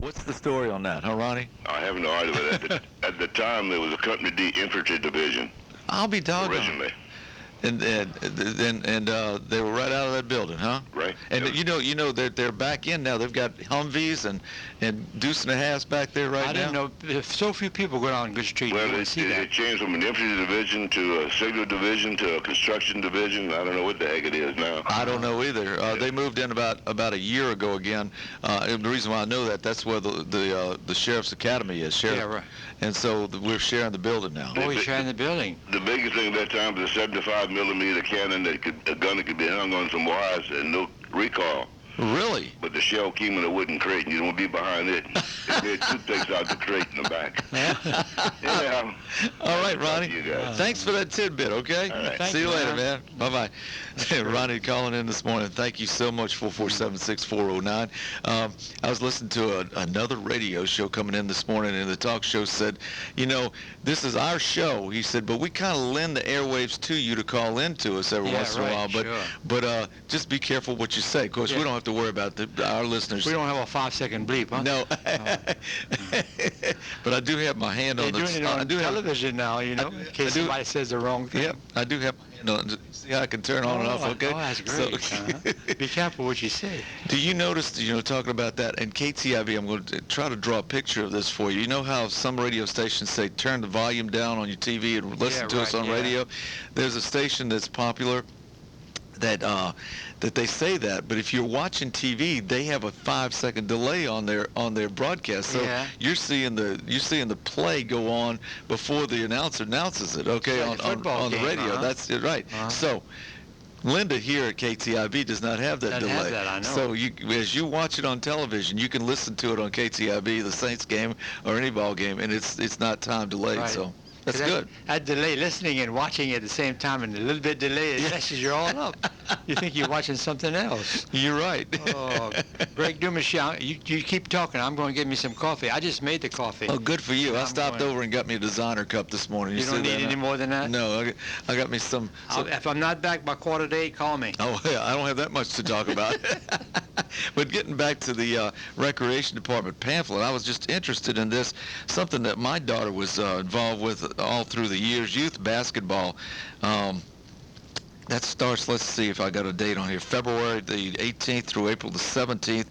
What's the story on that, huh, Ronnie? I have no idea. But at the time, there was a Company D infantry division. I'll be doggone. Originally. And they were right out of that building, huh? Right. And Yep. you know they're back in now. They've got Humvees and Deuce and a Half's back there right now. I didn't know. There's so few people go down Good Street. Well, You they don't see that. changed from an infantry division to a signal division to a construction division. I don't know what the heck it is now. I don't know either. They moved in about a year ago again. And the reason why I know that's where the sheriff's academy is. Sheriff. Yeah, right. And so we're sharing the building now. Oh, you're sharing the building. The biggest thing at that time was a 75 millimeter cannon a gun that could be hung on some wires and no recoil. Really? But the shell came in a wooden crate, and you don't be behind it. It made toothpicks out the crate in the back. Yeah. All right, Ronnie. You guys. Thanks for that tidbit, okay? All right. See you later, man. Bye-bye. Sure. Ronnie calling in this morning. Thank you so much, 447-6409. I was listening to another radio show coming in this morning, and the talk show said, this is our show. He said, but we kind of lend the airwaves to you to call in to us every once in a while. But just be careful what you say. Of course, we don't have to worry about our listeners. We don't have a 5-second bleep, huh? No. But I do have my hand on the... They're doing it on television now, in case somebody says the wrong thing. Yeah, I do have my hand on it. See how I can turn on and off, okay? Oh, that's great. Be careful what you say. Do you notice, talking about that, and KTIB, I'm going to try to draw a picture of this for you. You know how some radio stations say turn the volume down on your TV and listen to us on radio? There's a station that's popular that they say that, but if you're watching TV, they have a 5-second delay on their broadcast. So you're seeing the play go on before the announcer announces it. Okay, like on the radio. That's it, right. So Linda here at KTIB does not have that delay. Have that, I know. So as you watch it on television, you can listen to it on KTIB, the Saints game or any ball game, and it's not time delayed. Right. So. That's good. That delay, listening and watching at the same time, and a little bit delay, it messes you all up. You think you're watching something else. You're right. Oh, Greg Dumas, you keep talking. I'm going to get me some coffee. I just made the coffee. Oh, good for you. I stopped over and got me a designer cup this morning. You don't need any more than that? No, I got me some. If I'm not back by 7:45, call me. Oh, yeah, I don't have that much to talk about. But getting back to the Recreation Department pamphlet, I was just interested in this, something that my daughter was involved with all through the years, youth basketball. That starts, let's see if I got a date on here, February the 18th through April the 17th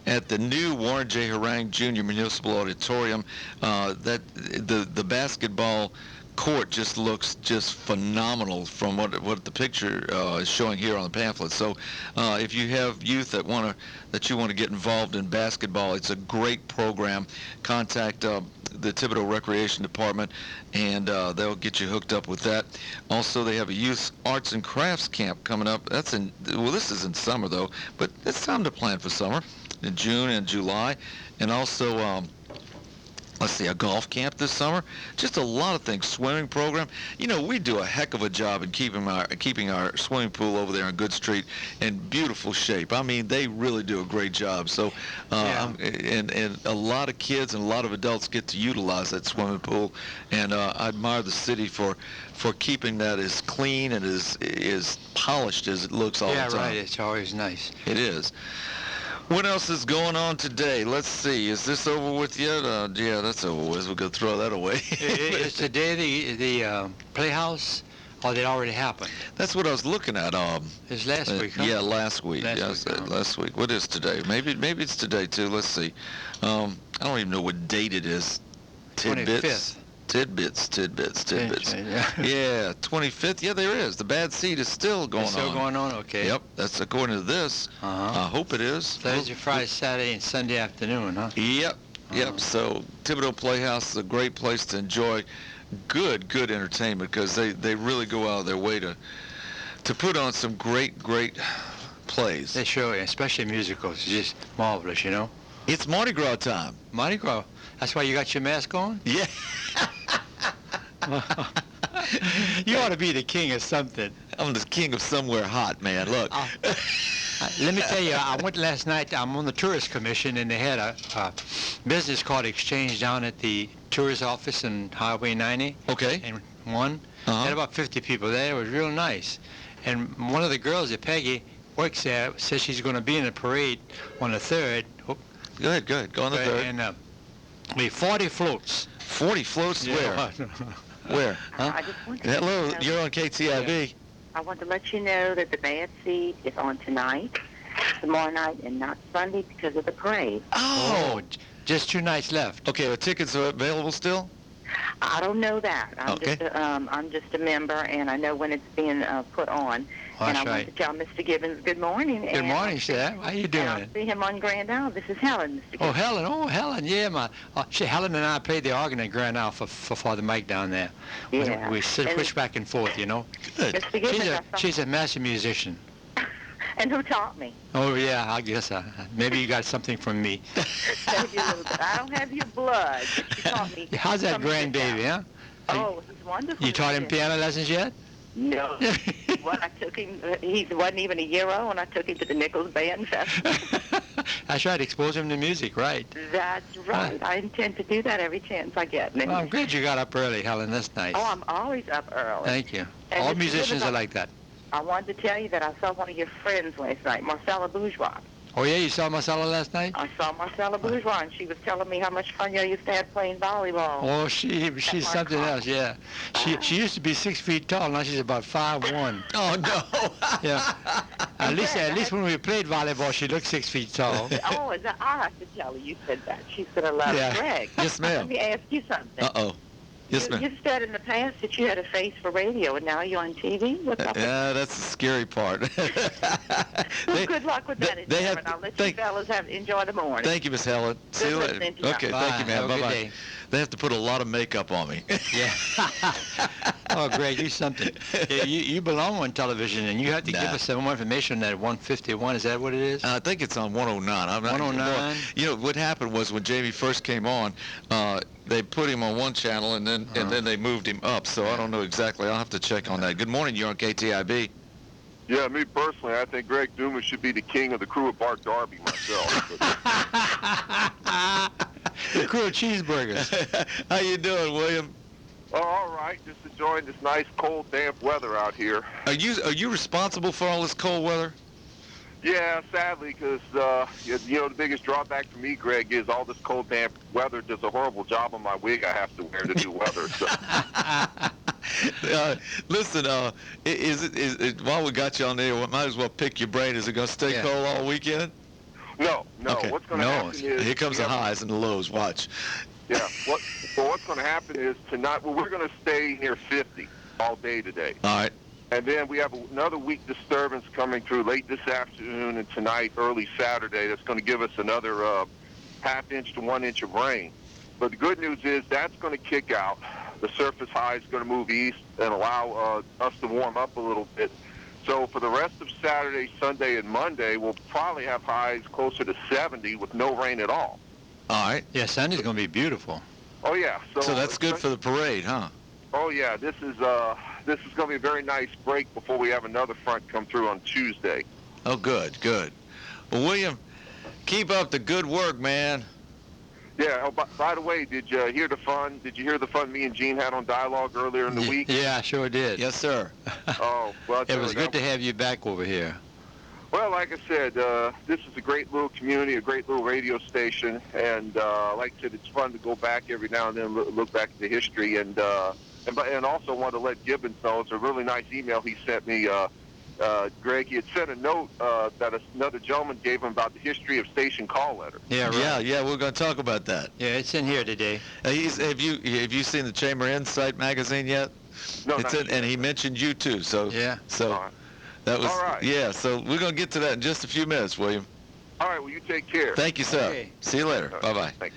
at the new Warren J. Harang Jr. Municipal Auditorium. The basketball court just looks just phenomenal from what the picture is showing here on the pamphlet. So if you have youth that you want to get involved in basketball, it's a great program. Contact the Thibodaux Recreation Department, and they'll get you hooked up with that. Also, they have a youth arts and crafts camp coming up. This is in summer though, but it's time to plan for summer in June and July, and also. Let's see, a golf camp this summer. Just a lot of things. Swimming program. We do a heck of a job in keeping our swimming pool over there on Good Street in beautiful shape. I mean, they really do a great job. So, and a lot of kids and a lot of adults get to utilize that swimming pool. And I admire the city for keeping that as clean and as polished as it looks all the time. Yeah, right. It's always nice. It is. What else is going on today? Let's see. Is this over with yet? Yeah, that's over with. We're going to throw that away. Is today the Playhouse, or did it already happen? That's what I was looking at. It's last week, huh? Yeah, last week. Last week. What is today? Maybe it's today, too. Let's see. I don't even know what date it is. Tidbits. 25th. Yeah, 25th. Yeah, there is. The Bad Seed is still going on. Still going on? Okay. Yep, that's according to this. I hope it is. Thursday, Friday, Saturday, and Sunday afternoon, huh? Yep. So Thibodaux Playhouse is a great place to enjoy good entertainment because they really go out of their way to put on some great plays. They sure, especially musicals. It's just marvelous, It's Mardi Gras time. Mardi Gras. That's why you got your mask on? Yeah. You ought to be the king of something. I'm the king of somewhere hot, man. Look. Let me tell you, I went last night. I'm on the tourist commission, and they had a business card exchange down at the tourist office in Highway 90. Okay. And they had about 50 people there. It was real nice. And one of the girls, Peggy, works there, says she's going to be in the parade on the 3rd. Go ahead. Go on the third. And we 40 floats. 40 floats Yeah. Where? Huh? I just want to Hello, let you know, you're on KTIB. I want to let you know that the bad seed is on tonight, tomorrow night, and not Sunday because of the parade. Oh. Just 2 nights left. Okay, are tickets available still? I don't know that. Okay. I'm just a member, and I know when it's being put on. Oh, and that's I right. want to tell Mr. Gibbons good morning. Good morning, Seth. How you doing? And I'll see him on Grand Isle. This is Helen, Mr. Gibbons. Helen, yeah, Helen and I played the organ at Grand Isle for Father Mike down there. Yeah. We switch back and forth, you know. Good. Mr. Gibbons, She's a master musician. and who taught me? Oh yeah, I guess maybe you got something from me. Maybe a little bit. I don't have your blood, but she taught me. How's that some of it grandbaby, now. huh? Oh, he's wonderful. You taught him piano lessons yet? No. I took him, he wasn't even a year old when I took him to the Nichols Band Festival. That's right, expose him to music, right. That's right. I intend to do that every chance I get. Well, I'm glad you got up early, Helen. That's nice. Oh, I'm always up early. Thank you. And All Mr. musicians Gibbons, are like that. I wanted to tell you that I saw one of your friends last night, Marcella Bourgeois. Oh yeah, you saw Marcella last night? I saw Marcella Bourgeois, and she was telling me how much fun you used to have playing volleyball. Oh, she's something else, yeah. She used to be 6 feet tall, now she's about 5'1". Oh, no. Yeah. At least when we played volleyball, she looked 6 feet tall. Oh, is that, I have to tell her you said that. She's going to love Yeah. Greg. Yes, ma'am. Let me ask you something. Uh-oh. Yes, ma'am. You said in the past that you had a face for radio, and now you're on TV? What's up with Yeah, that's the scary part. Well, good luck with that, they have- and I'll let thank- you fellas enjoy the morning. Thank you, Miss Helen. See you later. listening to you. Okay, Bye. thank you, Have ma'am. a good Bye-bye. day. They have to put a lot of makeup on me. Yeah. Oh, Greg, you something. Yeah, you belong on television, and you have to give Nah. us some more information on that 151. Is that what it is? I think it's on 109. I'm not 109? You know, what happened was when Jamie first came on, they put him on one channel, and then they moved him up. So I don't know exactly. I'll have to check on that. Good morning. You're on KTIB. Yeah, me personally, I think Greg Dumas should be the king of the crew of Bart Darby myself. The crew of cheeseburgers. How you doing, William? Oh, all right, just enjoying this nice, cold, damp weather out here. Are you responsible for all this cold weather? Yeah, sadly, because, you know, the biggest drawback for me, Greg, is all this cold, damp weather does a horrible job on my wig I have to wear to do weather. So. Listen, is it while we got you on there, we might as well pick your brain. Is it going to stay Yeah. cold all weekend? No. Okay. What's going to happen is... Here comes the yeah, highs and the lows. Watch. Yeah, what's going to happen is tonight, we're going to stay near 50 all day today. All right. And then we have another weak disturbance coming through late this afternoon and tonight, early Saturday, that's going to give us another half inch to 1 inch of rain. But the good news is that's going to kick out. The surface high is going to move east and allow us to warm up a little bit. So for the rest of Saturday, Sunday, and Monday, we'll probably have highs closer to 70 with no rain at all. All right. Yeah, Sunday's going to be beautiful. Oh, yeah. So that's good for the parade, huh? Oh, yeah. This is going to be a very nice break before we have another front come through on Tuesday. Oh, good. Well, William, keep up the good work, man. Yeah. Oh, by the way, did you hear the fun? Did you hear the fun me and Gene had on Dialogue earlier in the week? Yeah, I sure did. Yes, sir. Oh, well, It was good to have you back over here. Well, like I said, this is a great little community, a great little radio station, and like I said, it's fun to go back every now and then, look back at the history, and also want to let Gibbons know it's a really nice email he sent me. Greg, he had sent a note that another gentleman gave him about the history of station call letter. Yeah, right. Yeah, we're going to talk about that. Yeah, it's in here today. Have you seen the Chamber Insight magazine yet? No, It's not in, and he mentioned you too. So Yeah. So All right. that was All right. Yeah. So we're going to get to that in just a few minutes, William. All right, well, you take care. Thank you, sir. Okay. See you later. Bye bye. Thanks.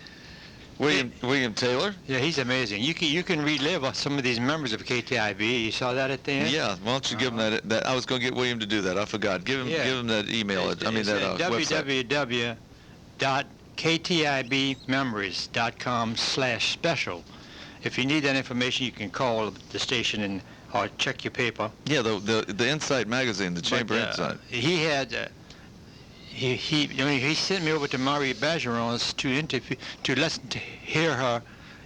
William Taylor. Yeah, he's amazing. You can relive some of these members of KTIB. You saw that at the end? Yeah. Why don't you give him that? I was going to get William to do that. I forgot. Give him that email. It's website. www.ktibmemories.com/special. If you need that information, you can call the station or check your paper. Yeah, the Insight magazine, the Chamber Insight. He had he sent me over to Marie Bergeron's to hear her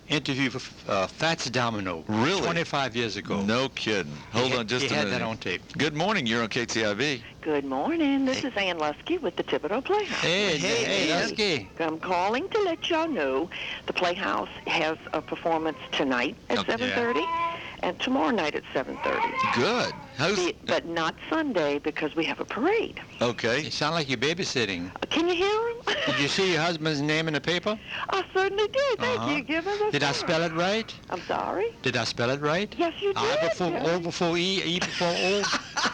interview with Fats Domino. Really? 25 years ago. No kidding. Hold on just a He had minute. that on tape. Good morning. You're on KTIB. Good morning. This is Ann Lusky with the Thibodeau Playhouse. Hey, Ann. Lusky. I'm calling to let y'all know the Playhouse has a performance tonight at Okay. 7:30 and tomorrow night at 7:30. Good. But not Sunday because we have a parade. Okay. You sound like you're babysitting. Can you hear him? Did you see your husband's name in the paper? I certainly did. Thank Uh-huh. you, Gibbons. That's Did I right. spell it right? I'm sorry. Did I spell it right? Yes, you did. I before Very- O before E, E before O,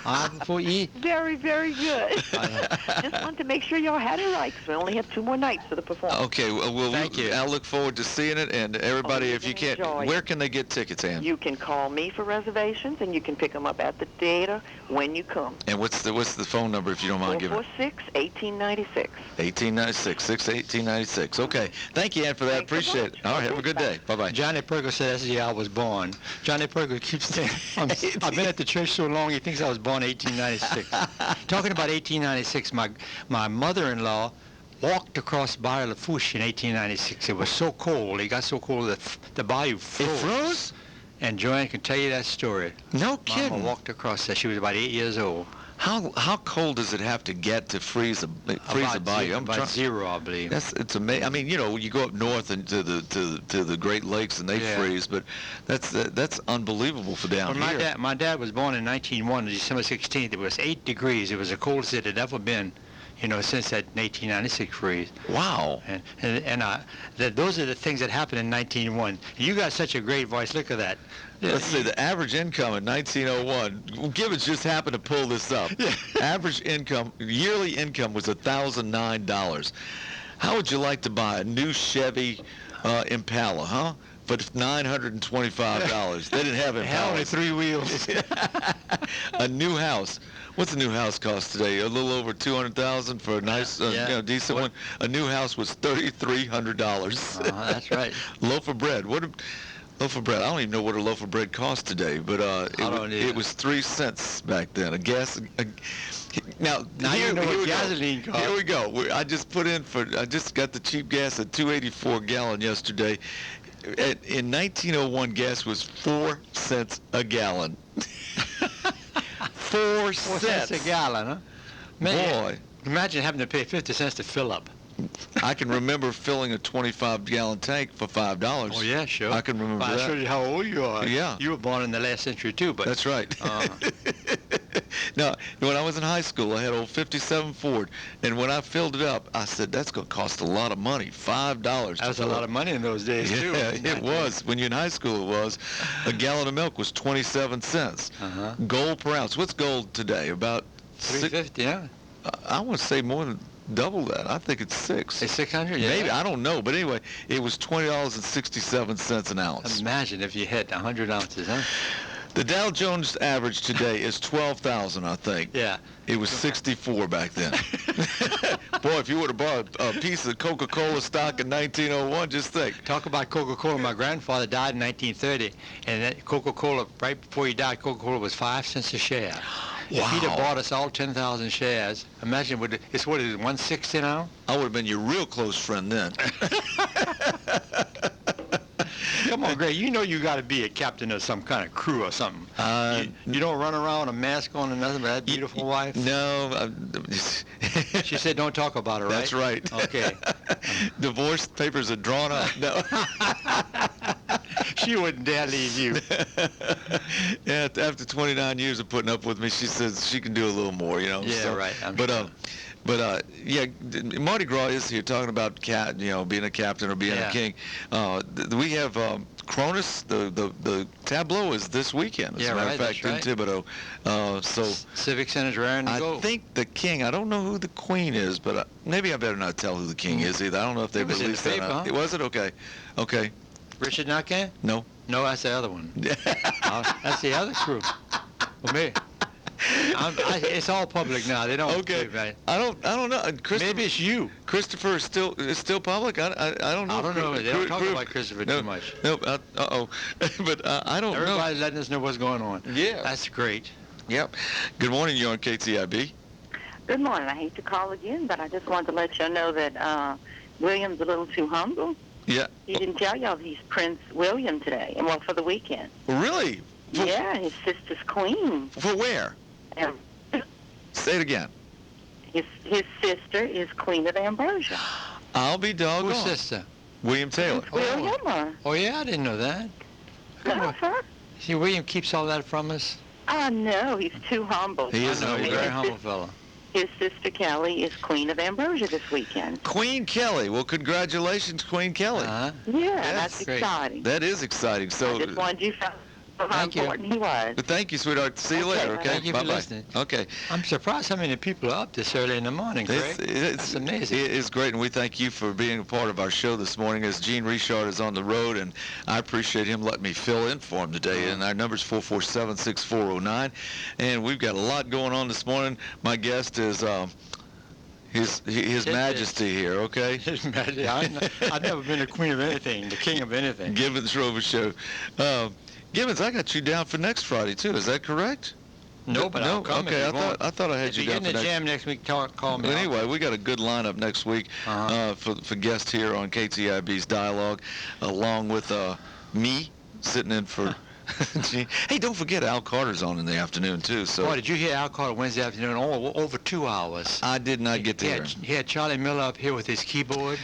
I before E. Very, very good. Just wanted to make sure y'all had it right because we only have 2 more nights for the performance. Okay. Well, Thank you. I look forward to seeing it. And everybody, you're if you gonna can't, enjoy where it. can they get tickets, Ann? You can call me for reservations, and you can pick them up at the theater when you come. And what's the phone number if you don't mind giving? 446-1896. 1896 1896. Okay. Thank you, Ann, for that. Thanks so Appreciate it. much. All right. Have a good day. Bye bye. Johnny Perkins said that's the year I was born. Johnny Perkins keeps saying, I've been at the church so long, he thinks I was born in 1896. Talking about 1896, my mother-in-law walked across Bayou Lafourche in 1896. It was so cold. It got so cold that the bayou It froze. froze? And Joanne can tell you that story. No Mama kidding. walked across that. She was about 8 years old. How cold does it have to get to freeze a bayou? About zero, I believe. It's amazing. I mean, you go up north and to the Great Lakes and they Yeah. freeze, but that's unbelievable for down When here. my dad was born in 1901, December 16th. It was 8 degrees. It was the coldest it had ever been, since that 1896 freeze. Wow. Those are the things that happened in 1901. You got such a great voice. Look at that. Let's see, the average income in 1901, Gibbons just happened to pull this up. Average income, yearly income was $1,009. How would you like to buy a new Chevy Impala, huh? For $925. They didn't have Hell, only Impalas. 3 wheels. A new house. What's a new house cost today? A little over $200,000 for a nice, Yeah. decent one. A new house was $3,300. That's right. Loaf of bread. Loaf of bread. I don't even know what a loaf of bread costs today, but it was 3 cents back then. A gas. Now you know what we gasoline go. costs. Here we go. I just got the cheap gas at $2.84 a gallon yesterday. In 1901, gas was 4 cents a gallon. 4 4 cents. cents a gallon, huh? Boy. Imagine having to pay 50 cents to fill up. I can remember filling a 25-gallon tank for $5. Oh, yeah, sure. I can remember I that. showed you how old you are. Yeah. You were born in the last century, too, but... That's right. Uh, Now, when I was in high school, I had old 57 Ford, and when I filled it up, I said, that's going to cost a lot of money, $5. that was a lot of money in those days, too. Yeah, it was. When you're in high school, it was. A gallon of milk was 27 cents. Uh-huh. Gold per ounce. What's gold today? About $3.50, yeah. I want to say more than double that. I think it's 6. It's 600, yeah. Maybe. I don't know. But anyway, it was $20.67 an ounce. Imagine if you hit 100 ounces, huh? The Dow Jones average today is 12,000, I think. Yeah. It was 64 back then. Boy, if you would have bought a piece of Coca-Cola stock in 1901, just think. Talk about Coca-Cola. My grandfather died in 1930, and that Coca-Cola, right before he died, Coca-Cola was 5 cents a share. If he'd have Wow. bought us all 10,000 shares, imagine what it's 1/60 now? I would have been your real close friend then. Come on, Greg. You know you got to be a captain of some kind of crew or something. You don't run around with a mask on and nothing but that beautiful wife? No. She said don't talk about her, right? That's right. Okay. Divorce papers are drawn up. No. She wouldn't dare leave you. Yeah, after 29 years of putting up with me, she says she can do a little more, Yeah, so, right. I'm But sure. yeah, Mardi Gras is here talking about being a captain or being Yeah. a king. We have Cronus. The tableau is this weekend. As Yeah, a matter right, of fact, that's in Thibodeau. So Civic Center's raring to I go. think the king. I don't know who the queen is, but maybe I better not tell who the king is either. I don't know if they've It was in the released that. paper, or not. huh? Was it okay? Okay. Richard Knockan? No. No, that's the other one. That's the other crew. Well, me. It's all public now. They don't. Okay. Right. I don't know. Maybe it's you. Christopher is still public. I don't know. I don't know. They don't talk about Christopher no, too much. No. Uh-oh. But I don't know. Everybody's letting us know what's going on. Yeah. That's great. Yep. Good morning. You're on KTIB. Good morning. I hate to call again, but I just wanted to let you know that William's a little too humble. Yeah. He didn't tell y'all he's Prince William today, and well, for the weekend. Really? Yeah, his sister's queen. For where? And Say it again. his sister is Queen of Ambrosia. I'll be doggone. Whose sister? William Taylor. William? Oh, yeah, I didn't know that. No, sir. See, William keeps all that from us. No, he's too humble. He is I know, he's a humble. very humble fellow. His sister Kelly is Queen of Ambrosia this weekend. Queen Kelly. Well, congratulations, Queen Kelly. Uh-huh. Yeah, That's that's great. exciting. That is exciting. So, I just wanted you to know how Thank you. important he was. thank you, sweetheart. See you Okay, later. Okay. Thank you for Bye-bye. listening. Okay. I'm surprised how many people are up this early in the morning, Greg. That's amazing. It's great, and we thank you for being a part of our show this morning as Gene Richard is on the road, and I appreciate him letting me fill in for him today. And our number's 447-6409, and we've got a lot going on this morning. My guest is His Majesty here, okay? His Majesty. I've never been the queen of anything, the king of anything. Gibbens Robichaux. Gibbons, I got you down for next Friday too. Is that correct? No, but I'll come Okay, if you want. I thought I had If you you down get in for the next. jam next week, call me. But anyway, we got a good lineup next week Uh-huh. for guests here on KTIB's Dialogue, along with me sitting in for. Gene. Hey, don't forget Al Carter's on in the afternoon too. So Boy, did you hear Al Carter Wednesday afternoon? Over 2 hours. I did not get to hear him. He had Charlie Miller up here with his keyboard.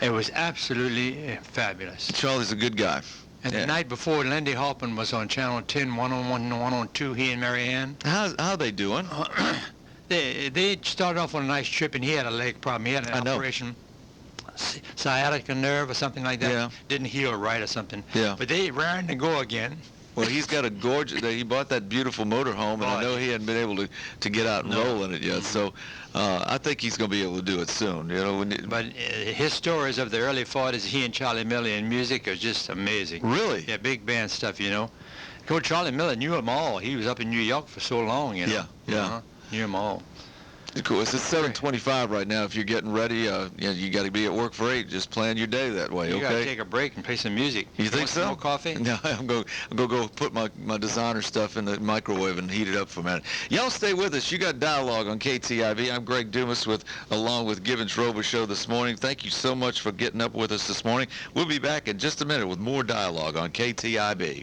It was absolutely fabulous. Charlie's a good guy. And Yeah. the night before, Lindy Hoffman was on Channel 10, 101 and 102, he and Mary Ann. How they doing? They started off on a nice trip, and he had a leg problem. He had I an know. operation, sciatica nerve or something like that. Yeah. Didn't heal right or something. Yeah. But they raring to go again. Well, he's got a gorgeous. He bought that beautiful motorhome, and I know he hadn't been able to get out and roll in it yet. So I think he's going to be able to do it soon. You know. But his stories of the early 40s, he and Charlie Miller in music, are just amazing. Really? Yeah, big band stuff, you know. Coach Charlie Miller knew them all. He was up in New York for so long, you know. Yeah, yeah. Knew them all. Cool. It's 7:25 right now. If you're getting ready, you got to be at work for 8. Just plan your day that way, You got to okay? take a break and play some music. You think want so? some more coffee? No, I'm going to go put my designer stuff in the microwave and heat it up for a minute. Y'all stay with us. You got Dialogue on KTIB. I'm Greg Dumas along with Gibbens Robichaux this morning. Thank you so much for getting up with us this morning. We'll be back in just a minute with more Dialogue on KTIB.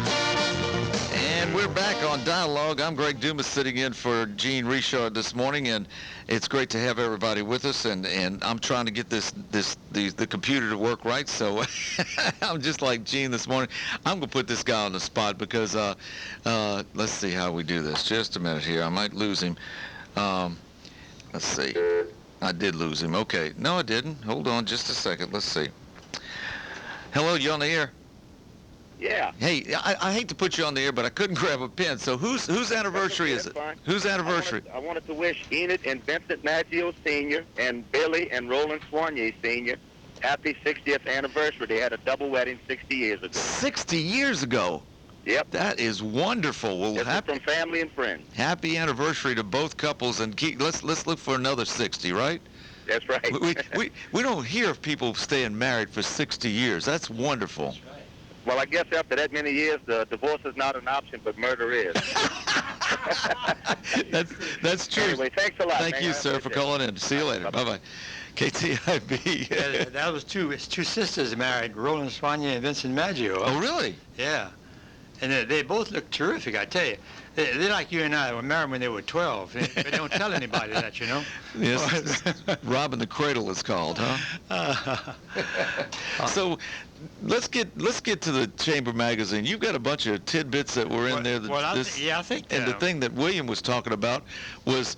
And we're back on Dialogue. I'm Greg Dumas sitting in for Gene Richard this morning, and it's great to have everybody with us. And I'm trying to get the computer to work right, so I'm just like Gene this morning. I'm gonna put this guy on the spot because let's see how we do this. Just a minute here. I might lose him. Let's see. I did lose him. Okay. No, I didn't. Hold on just a second. Let's see. Hello, you on the air? Yeah. Hey, I hate to put you on the air, but I couldn't grab a pen. So whose anniversary is it? That's fine. Whose anniversary? I wanted to wish Enid and Vincent Maggio Sr. and Billy and Roland Soignier Sr. happy 60th anniversary. They had a double wedding 60 years ago. 60 years ago. Yep. That is wonderful. Well, This is from family and friends. happy anniversary to both couples, and let's look for another 60, right? That's right. We don't hear of people staying married for 60 years. That's wonderful. Well, I guess after that many years, the divorce is not an option, but murder is. That's true. Anyway, thanks a lot. Thank man. you, I sir, for appreciate it. calling in. See you later. Bye-bye. KTIB. Yeah, that was his two sisters married, Roland Soignier and Vincent Maggio. Oh, really? Yeah. And they both look terrific, I tell you. They're like you and I. They were married when they were 12. They don't tell anybody that, you know. Yes. Robbing the cradle is called, huh? So let's get to the Chamber magazine. You've got a bunch of tidbits that were in there. I think. And the thing that William was talking about was,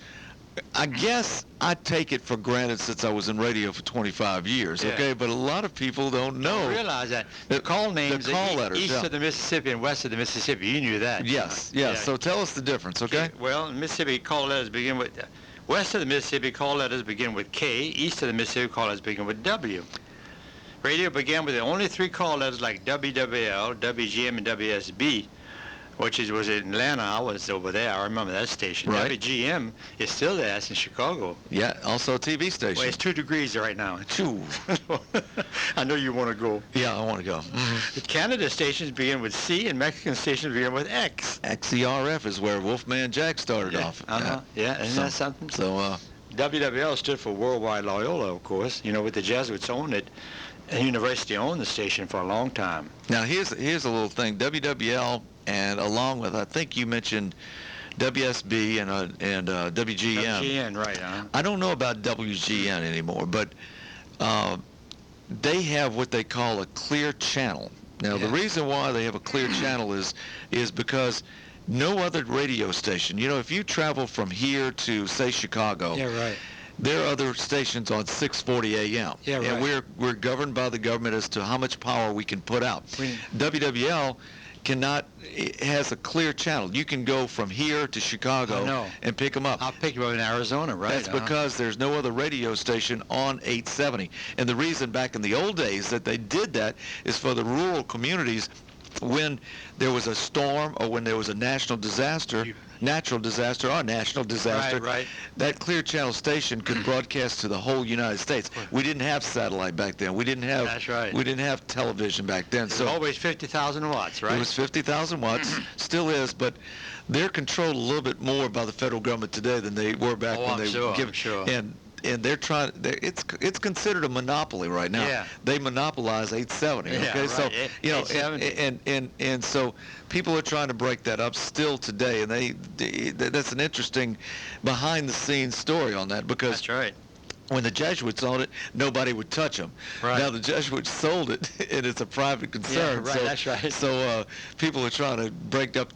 I guess I take it for granted since I was in radio for 25 years, Yeah. okay? But a lot of people don't know. Realize that the call names, the call letters, east yeah. of the Mississippi and west of the Mississippi. You knew that. Yes. Yeah. So tell us the difference, okay? Well, Mississippi call letters begin with west of the Mississippi call letters begin with K. East of the Mississippi call letters begin with W. Radio began with the only three call letters like WWL, WGM, and WSB. which was in Atlanta. I was over there. I remember that station. Right. WGM is still there. It's in Chicago. Yeah, also a TV station. Well, it's 2 degrees right now. Choo. I know you want to go. Yeah, I want to go. The Canada stations begin with C, and Mexican stations begin with X. XERF is where Wolfman Jack started off. Yeah, isn't that something? So, WWL stood for Worldwide Loyola, of course. You know, with the Jesuits owned it. The university owned the station for a long time. now here's a little thing. WWL, and along with, I think you mentioned WSB and WGN. WGN, right, I don't know about WGN anymore, but they have what they call a clear channel. Now, the reason why they have a clear channel is because no other radio station, you know, if you travel from here to, say, Chicago, Yeah, right. there are other stations on 640 AM. Yeah, right. And we're governed by the government as to how much power we can put out. WWL it has a clear channel. You can go from here to Chicago and pick them up. I'll pick you up in Arizona, right? That's because there's no other radio station on 870. And the reason back in the old days that they did that is for the rural communities when there was a storm or when there was a natural disaster, Right. that clear channel station could broadcast to the whole United States. We didn't have satellite back then. We didn't have That's right. We didn't have television back then. So always 50,000 watts, right? it was 50,000 watts, still is, but they're controlled a little bit more by the federal government today than they were back when they were given. Sure. And they're trying. It's considered a monopoly right now. Yeah. They monopolize 870. Yeah, Okay, so right. you know, 870. and so people are trying to break that up still today, and that's an interesting behind-the-scenes story on that because That's right. when the Jesuits owned it, nobody would touch them. Right. Now the Jesuits sold it, and it's a private concern. Yeah, right, that's right. So people are trying to break up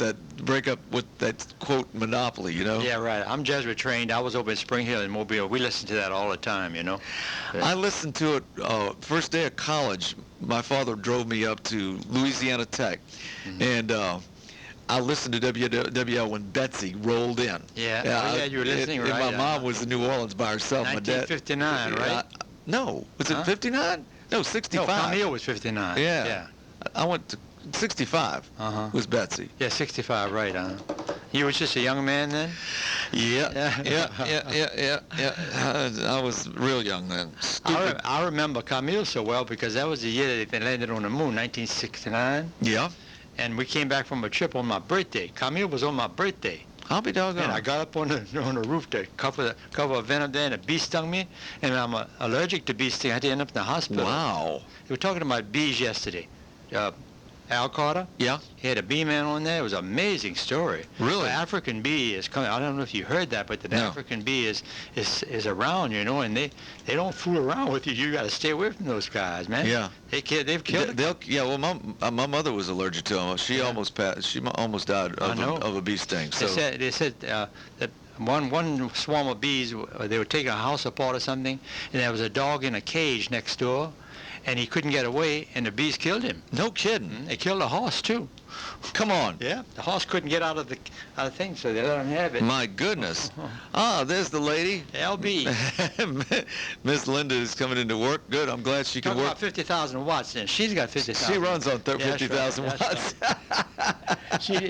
with that quote monopoly, you know. Yeah, right. I'm Jesuit trained. I was over in Spring Hill in Mobile. We listened to that all the time, you know. I listened to it first day of college. My father drove me up to Louisiana Tech, and I listened to WWL when Betsy rolled in. Yeah, you were listening, and right? my mom was in New Orleans by herself. 1959, my dad, right? No, was it 59? No, 65. No, Camille was 59. Yeah. I went to 65. Was Betsy. Yeah, 65, right. You was just a young man then? Yeah. I was real young then. I remember Camille so well because that was the year that they landed on the moon, 1969. Yeah. And we came back from a trip on my birthday. Camille was on my birthday. I'll be doggone. And I got up on the roof to cover a venom there, and a bee stung me. And I'm allergic to bee sting. I had to end up in the hospital. Wow. We were talking about bees yesterday. Al Carter. Yeah. He had a bee man on there. It was an amazing story. Really? The African bee is coming. I don't know if you heard that, but the African bee is around, you know, and they don't fool around with you. You got to stay away from those guys, man. Yeah. They've killed. Well, my mother was allergic to them. She almost passed. She almost died of a bee sting. So They said that one swarm of bees, they were taking a house apart or something, and there was a dog in a cage next door, and he couldn't get away, and the bees killed him. No kidding. They killed the horse too. Come on. Yeah, the horse couldn't get out of the thing, so they let him have it. My goodness. There's the lady. LB. Miss Linda is coming into work. Good. I'm glad she can Talking work. about 50,000 watts, then. She's got 50,000. She runs on 50,000 That's watts. Right.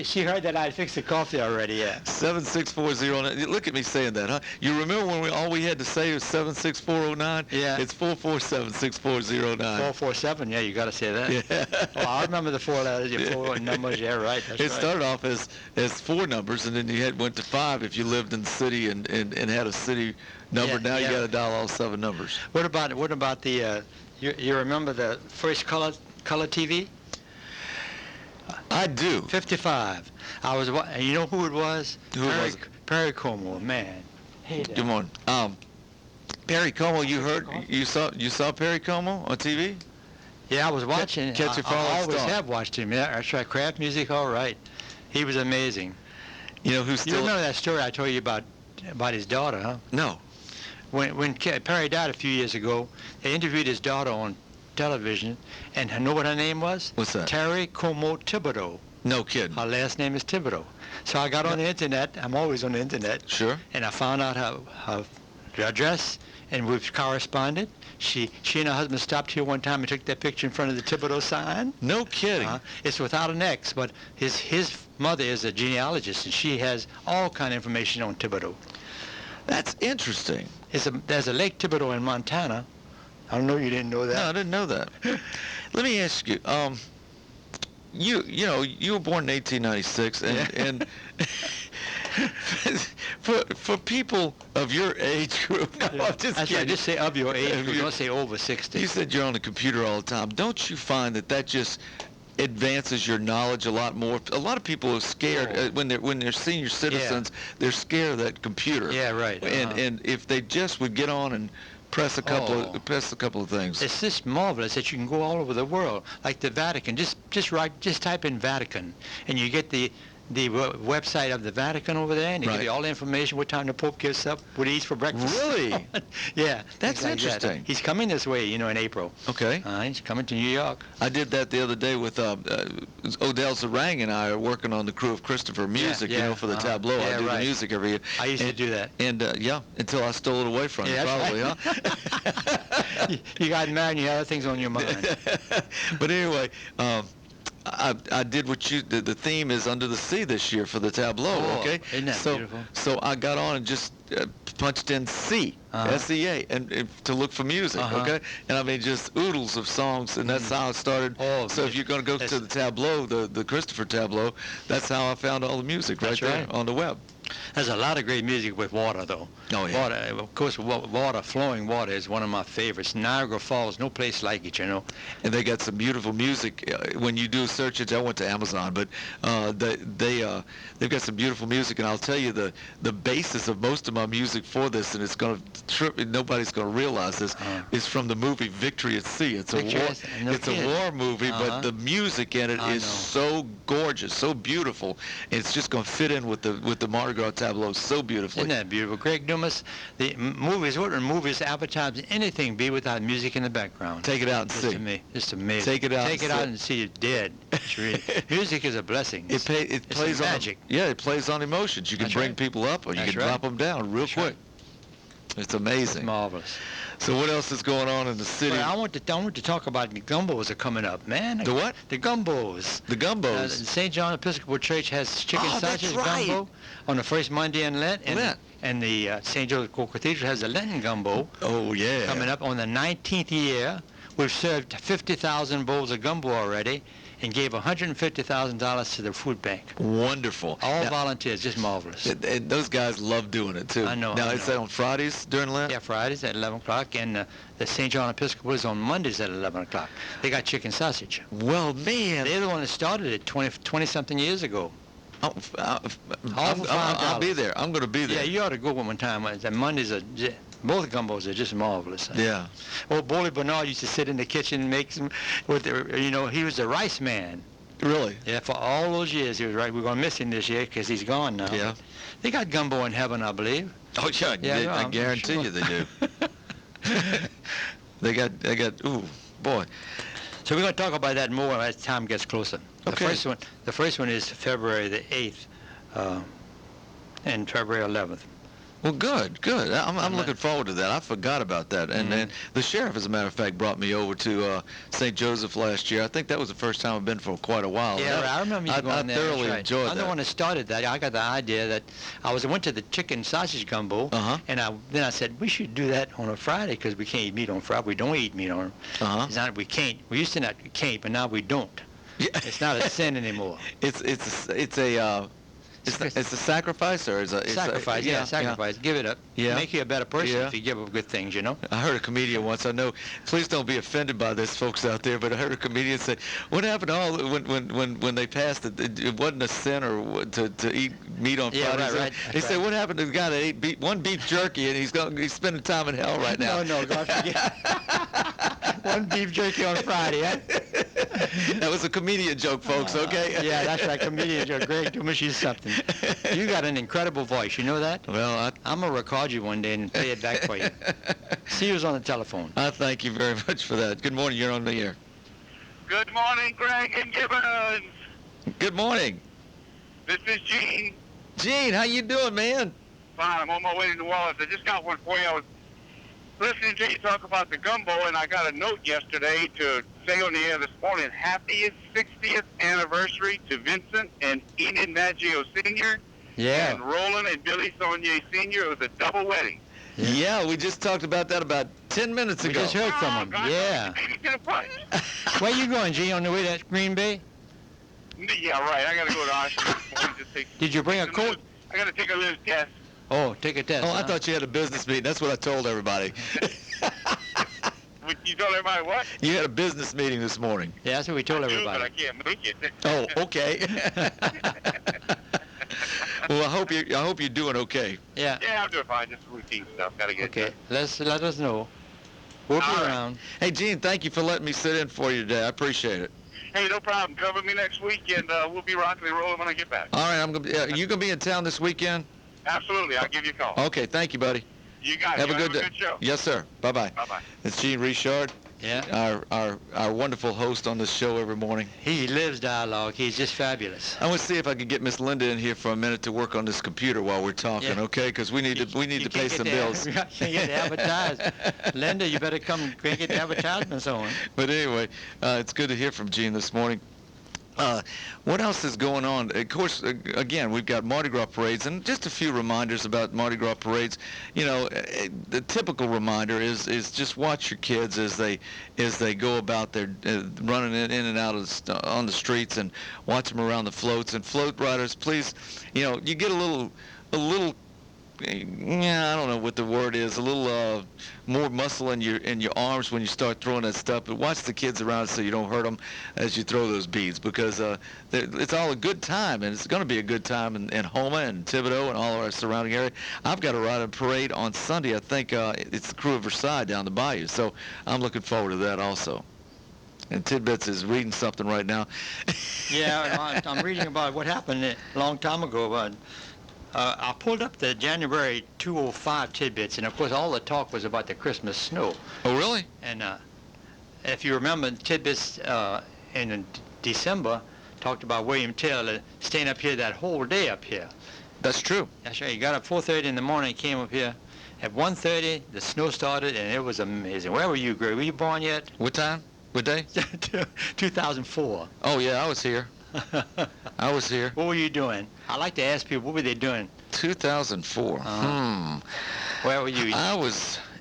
She heard that I'd fixed the coffee already, yeah. 7640. Look at me saying that, huh? You remember when all we had to say was 76409? Yeah. It's 4476409. 447, yeah, you got to say that. Yeah. Well, I remember the 4 letters, your 4 numbers, yeah, right. That's It right. started off as 4 numbers, and then you went to 5 if you lived in the city and had a city number. Yeah, Now you yeah. got to dial all 7 numbers. What about the you remember the first color TV? I do. 55. And you know who it was? Who was it? Perry Como, man. Hey there. Good morning. Perry Como, you saw Perry Como on TV? Yeah, I was watching. Catch a I falling always star. have watched him. Yeah, that's right. Craft music, all right. He was amazing. You know who's You still? remember that story I told you about his daughter, huh? No. When Perry died a few years ago, they interviewed his daughter on television, and know what her name was? What's that? Terry Como Thibodeau. No kidding. Her last name is Thibodeau. So I got on the internet. I'm always on the internet. Sure. And I found out her the address, and we've corresponded. She and her husband stopped here one time and took that picture in front of the Thibodeau sign. No kidding. It's without an X, but his mother is a genealogist, and she has all kind of information on Thibodeau. That's interesting. There's a Lake Thibodeau in Montana. I don't know you didn't know that. No, I didn't know that. Let me ask you. You were born in 1896, and for people of your age group, no, I'm just That's kidding. right. Just say of your age group. Don't say over 60. You said you're on the computer all the time. Don't you find that just advances your knowledge a lot more? A lot of people are scared when they're senior citizens. They're scared of that computer. Yeah, right. And if they just would get on and press a couple of things. It's just marvelous that you can go all over the world, like the Vatican. Just type in Vatican, and you get the website of the Vatican over there, and they give you all the information, what time the Pope gets up, what he eats for breakfast. Really? Yeah. That's like interesting. That. He's coming this way, in April. Okay. He's coming to New York. I did that the other day with Odell Zarang and I are working on the crew of Christopher music, for the tableau. I do the music every year. I used to do that. And until I stole it away from you, probably, huh? You got married and you had other things on your mind. But anyway, I did what the theme is Under the Sea this year for the tableau, okay? Isn't that beautiful? So I got on and just punched in C, S-E-A, and to look for music, okay? And I mean, just oodles of songs, and that's how it started. So if you're going to go to the tableau, the Christopher tableau, that's how I found all the music right there on the web. There's a lot of great music with water, though. Oh, yeah. Water, of course, flowing water is one of my favorites. Niagara Falls, no place like it, And they got some beautiful music. When you do a search, I went to Amazon, but they've got some beautiful music, and I'll tell you the basis of most of my music for this, and it's going to trip. Nobody's going to realize this. Is from the movie Victory at Sea. It's a war movie, but the music in it is so gorgeous, so beautiful. It's just going to fit in with the Mardi Gras tableau so beautifully. Isn't that beautiful? Greg Dumas, the movies, what would movies advertise anything be without music in the background? Take it out and see. Just amazing. Take it out and see it dead. Music is a blessing. It plays on magic. It plays on emotions. You can bring people up or you can drop them down real quick. It's amazing. It's marvelous. So what else is going on in the city? Well, I want to talk about the gumbos are coming up, man. The what? The gumbos. The gumbos. St. John Episcopal Church has chicken sausage gumbo on the first Monday in Lent. And the St. Joseph Cathedral has a Lenten gumbo. Oh, yeah. Coming up on the 19th year. We've served 50,000 bowls of gumbo already and gave $150,000 to the food bank. Wonderful. All volunteers, just marvelous. And those guys love doing it, too. I know. Now, is that on Fridays during Lent? Yeah, Fridays at 11 o'clock, and the St. John Episcopal is on Mondays at 11 o'clock. They got chicken sausage. Well, man. They're the one that started it 20-something years ago. I'll be there. I'm going to be there. Yeah, you ought to go one time. The Mondays both gumbos are just marvelous. Yeah. Well, Boley Bernard used to sit in the kitchen and make some. He was the rice man. Really? Yeah, for all those years he was right. We're going to miss him this year because he's gone now. Yeah. They got gumbo in heaven, I believe. Oh yeah, I guarantee you they do. They got. Ooh, boy. So we're going to talk about that more as time gets closer. Okay. The first one is February the 8th and February 11th. Well, good. I'm looking forward to that. I forgot about that. And then the sheriff, as a matter of fact, brought me over to St. Joseph last year. I think that was the first time I've been for quite a while. Yeah, I remember you going there. I thoroughly enjoyed that. I'm the one that started that. I got the idea that I went to the chicken sausage gumbo, and then I said, we should do that on a Friday because we can't eat meat on Friday. We don't eat meat on It's not we can't. We used to not can't, but now we don't. Yeah. It's not a sin anymore. It's a sacrifice, or sacrifice? Sacrifice. Give it up. Yeah. Make you a better person if you give up good things, I heard a comedian once. I know. Please don't be offended by this, folks out there. But I heard a comedian say, "What happened to all when they passed it? It wasn't a sin or to eat meat on Friday." Yeah, right. They said, "What happened to the guy that ate one beef jerky and he's spending time in hell right now?" No, God forget. One beef jerky on Friday. Huh? That was a comedian joke, folks. Okay. Yeah, that's right. Comedian joke. Greg Dumas is something. You got an incredible voice. You know that? Well, I'm going to record you one day and play it back for you. See who's on the telephone. I thank you very much for that. Good morning. You're on the air. Good morning, Greg and Gibbons. Good morning. This is Gene. Gene, how you doing, man? fine. I'm on my way to New Orleans. I just got one for you. I was listening to you talk about the gumbo, and I got a note yesterday to say on the air this morning, happy 60th anniversary to Vincent and Enid Maggio Sr. Yeah. and Roland and Billy Saunier Sr. It was a double wedding. Yeah, we just talked about that about 10 minutes We ago. just heard from him. God, Yeah. baby to the punch. Where you going, G? On the way to Green Bay? Yeah, right. I got to go to Austin this morning to take. Did you bring a coat? I got to take a little test. Oh, take a test. Oh, I huh? thought you had a business meeting. That's what I told everybody. You told everybody what? You had a business meeting this morning. Yeah, that's what we told I do, but I everybody. can't make it. Oh, okay. Well, I hope you're doing okay. Yeah. Yeah, I'm doing fine. Just routine stuff. Got to get Okay. done. Let us know. We'll be All right. around. Hey, Gene, thank you for letting me sit in for you today. I appreciate it. Hey, no problem. Cover me next week, and we'll be rocking and rolling when I get back. All right, you gonna be in town this weekend? Absolutely. I'll give you a call. Okay, thank you, buddy. You guys Have a good day. Good show. Yes, sir. Bye-bye. Bye-bye. It's Gene Richard, Yeah. our wonderful host on this show every morning. He lives dialogue. He's just fabulous. I want to see if I can get Miss Linda in here for a minute to work on this computer while we're talking, Yeah. okay? Because we need to You pay can't some get bills. the- You can't get advertised. Linda, you better come and get the advertisements on. But anyway, it's good to hear from Gene this morning. What else is going on? Of course, again, we've got Mardi Gras parades, and just a few reminders about Mardi Gras parades. You know, the typical reminder is just watch your kids as they go about their running in and out of on the streets, and watch them around the floats. And float riders, please, you know, you get a little. Yeah, I don't know what the word is. A little more muscle in your arms when you start throwing that stuff. But watch the kids around so you don't hurt them as you throw those beads, because it's all a good time, and it's going to be a good time in Houma and Thibodaux and all of our surrounding area. I've got to ride a parade on Sunday. I think it's the Crew of Versailles down the bayou, so I'm looking forward to that also. And Tidbits is reading something right now. Yeah, I'm reading about what happened a long time ago. But I pulled up the January 205 tidbits, and of course all the talk was about the Christmas snow. Oh, really? And if you remember, tidbits in December talked about William Taylor staying up here that whole day up here. That's true. That's right. He got up 4:30 in the morning, came up here. At 1:30, the snow started, and it was amazing. Where were you, Greg? Were you born yet? What time? What day? 2004. Oh, yeah, I was here. I was here. What were you doing? I like to ask people, what were they doing? 2004. Where were you?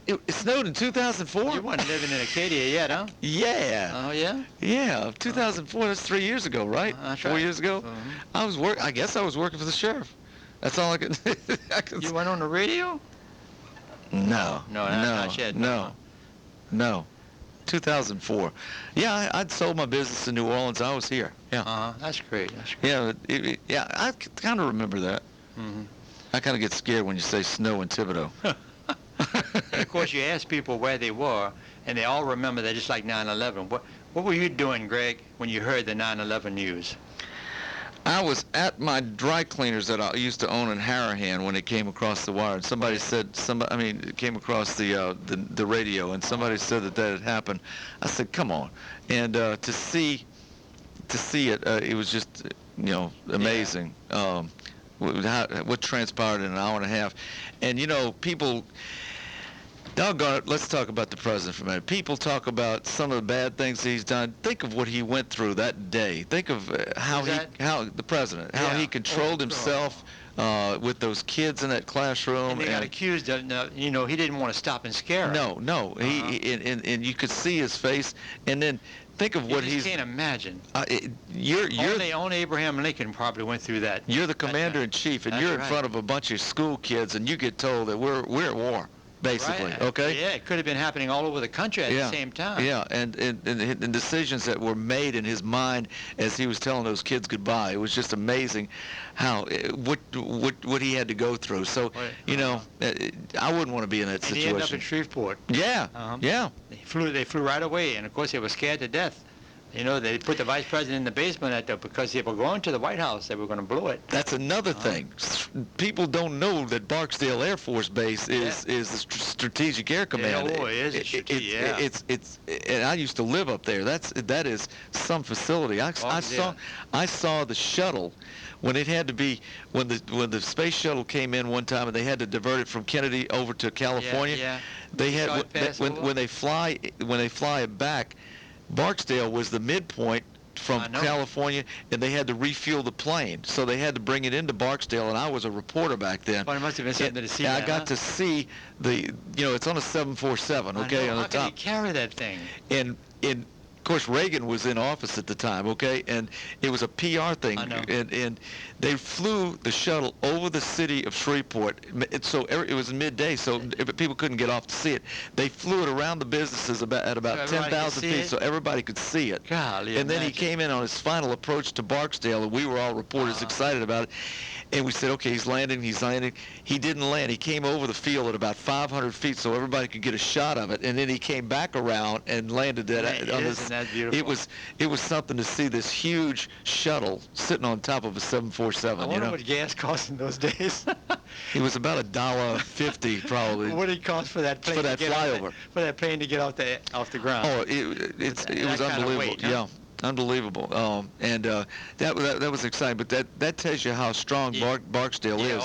It snowed in 2004? You weren't living in Acadia yet, huh? Yeah. Oh, yeah? Yeah, 2004. That's 3 years ago, right? That's 4 right. years ago. Mhm. I guess I was working for the sheriff. That's all I could. You went on the radio? No. No, not yet. No. 2004. Yeah, I'd sold my business in New Orleans. I was here. Yeah. That's great. That's great. Yeah. I kind of remember that. Mhm. I kind of get scared when you say snow in Thibodaux. And of course, you ask people where they were, and they all remember that, just like 9/11. What were you doing, Greg, when you heard the 9/11 news? I was at my dry cleaners that I used to own in Harahan when it came across the wire. And somebody said, it came across the radio, and somebody said that had happened. I said, come on. And to see it, it was just, amazing. What transpired in an hour and a half. And, people, doggone it, let's talk about the president for a minute. People talk about some of the bad things he's done. Think of what he went through that day. Think of how the president, how he controlled himself with those kids in that classroom. And they got accused of, he didn't want to stop and scare them. No. And you could see his face. And then think of what you just can't imagine. Only Abraham Lincoln probably went through that. You're the commander in chief, and you're in front of a bunch of school kids, and you get told that we're at war. Basically, right. Okay? Yeah, it could have been happening all over the country at the same time. Yeah, and decisions that were made in his mind as he was telling those kids goodbye. It was just amazing how what he had to go through. So, I wouldn't want to be in that situation. He ended up in Shreveport. Yeah, yeah. They flew right away, and of course they were scared to death. You know, they put the vice president in the basement because they were going to the White House. They were going to blow it. That's another thing. People don't know that Barksdale Air Force Base is the Strategic Air Command. Yeah, it is. It's and I used to live up there. That is some facility. I saw the shuttle when it had to be when the space shuttle came in one time and they had to divert it from Kennedy over to California. Yeah. They had when they fly it back. Barksdale was the midpoint from California, and they had to refuel the plane, so they had to bring it into Barksdale. And I was a reporter back then. Well, it must have been something to see. I got to see it's on a 747. Okay, on the top. How can you carry that thing? And of course, Reagan was in office at the time, okay, and it was a PR thing, and they flew the shuttle over the city of Shreveport. So it was midday, so people couldn't get off to see it. They flew it around the businesses at about 10,000 feet, so everybody could see it. Golly, and then he came in on his final approach to Barksdale, and we were all reporters excited about it. And we said, okay, he's landing. He didn't land. He came over the field at about 500 feet so everybody could get a shot of it. And then he came back around and landed on this. Isn't that beautiful? It was something to see this huge shuttle sitting on top of a 747. I wonder what gas cost in those days. It was about $1.50 probably. What did it cost for that plane? For that flyover. For that plane to get off the ground. Oh, it was unbelievable. Weight, huh? Yeah. Unbelievable, that was exciting. But that tells you how strong Barksdale is.